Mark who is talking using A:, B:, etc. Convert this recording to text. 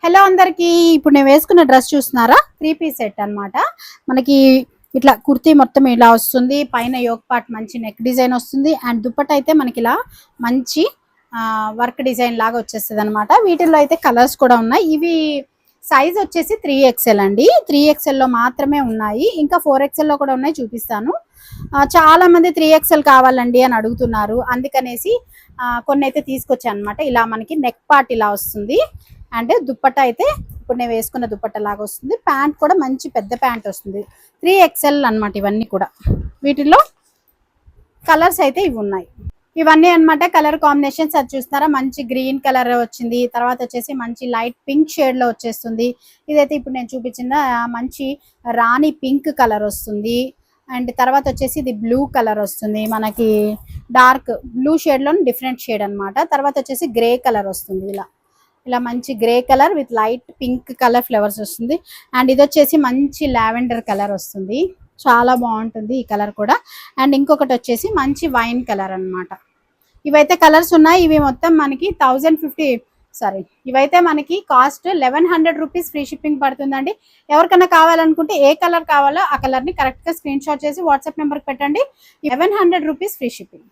A: Hello అందరికి, ఇప్పుడు నేను వేసుకున్న డ్రెస్ చూస్తున్నారా? 3 పీస్ సెట్ అన్నమాట. మనకి ఇట్లా కుర్తీ మొత్తం ఇలా వస్తుంది. పైన యోక్ పార్ట్ మంచి నెక్ డిజైన్ వస్తుంది. అండ్ దుపట్టా అయితే మనకి ఇలా మంచి వర్క్ డిజైన్ లాగా వచ్చేస్తుంది అనమాట. వీటిల్లో అయితే కలర్స్ కూడా ఉన్నాయి. ఇవి సైజ్ వచ్చేసి 3XL అండి. 3XL లో మాత్రమే ఉన్నాయి. ఇంకా 4XL లో కూడా ఉన్నాయి, చూపిస్తాను. చాలా మంది 3XL కావాలండి అని అడుగుతున్నారు. అందుకనేసి కొన్ని అయితే తీసుకొచ్చాను అనమాట. ఇలా మనకి నెక్ పార్ట్ ఇలా వస్తుంది. అండ్ దుప్పట్టా అయితే ఇప్పుడు నేను వేసుకున్న దుప్పట్టా లాగా వస్తుంది. ప్యాంట్ కూడా మంచి పెద్ద ప్యాంట్ వస్తుంది. 3XL అనమాట ఇవన్నీ కూడా. వీటిల్లో కలర్స్ అయితే ఇవి ఉన్నాయి. ఇవన్నీ అనమాట కలర్ కాంబినేషన్స్. అది చూస్తున్నారా, మంచి గ్రీన్ కలర్ వచ్చింది. తర్వాత వచ్చేసి మంచి లైట్ పింక్ షేడ్ లో వచ్చేస్తుంది. ఇదైతే ఇప్పుడు నేను చూపించిన మంచి రాణి పింక్ కలర్ వస్తుంది. అండ్ తర్వాత వచ్చేసి ఇది బ్లూ కలర్ వస్తుంది. మనకి డార్క్ బ్లూ షేడ్ లో డిఫరెంట్ షేడ్ అనమాట. తర్వాత వచ్చేసి గ్రే కలర్ వస్తుంది. ఇలా మంచి grey colour with light pink colour flowers వస్తుంది. అండ్ ఇది వచ్చేసి మంచి లావెండర్ కలర్ వస్తుంది. చాలా బాగుంటుంది ఈ కలర్ కూడా. అండ్ ఇంకొకటి వచ్చేసి మంచి వైన్ కలర్ అన్నమాట. ఇవైతే కలర్స్ ఉన్నాయి. ఇవి మొత్తం మనకి 1050, సారీ, ఇవైతే మనకి కాస్ట్ 1100 రూపీస్ ఫ్రీ షిప్పింగ్ పడుతుందండి. ఎవరికైనా కావాలనుకుంటే ఏ కలర్ కావాలో ఆ కలర్ని కరెక్ట్గా స్క్రీన్ షాట్ చేసి వాట్సాప్ నెంబర్కి పెట్టండి. 1100 రూపీస్ ఫ్రీ షిప్పింగ్.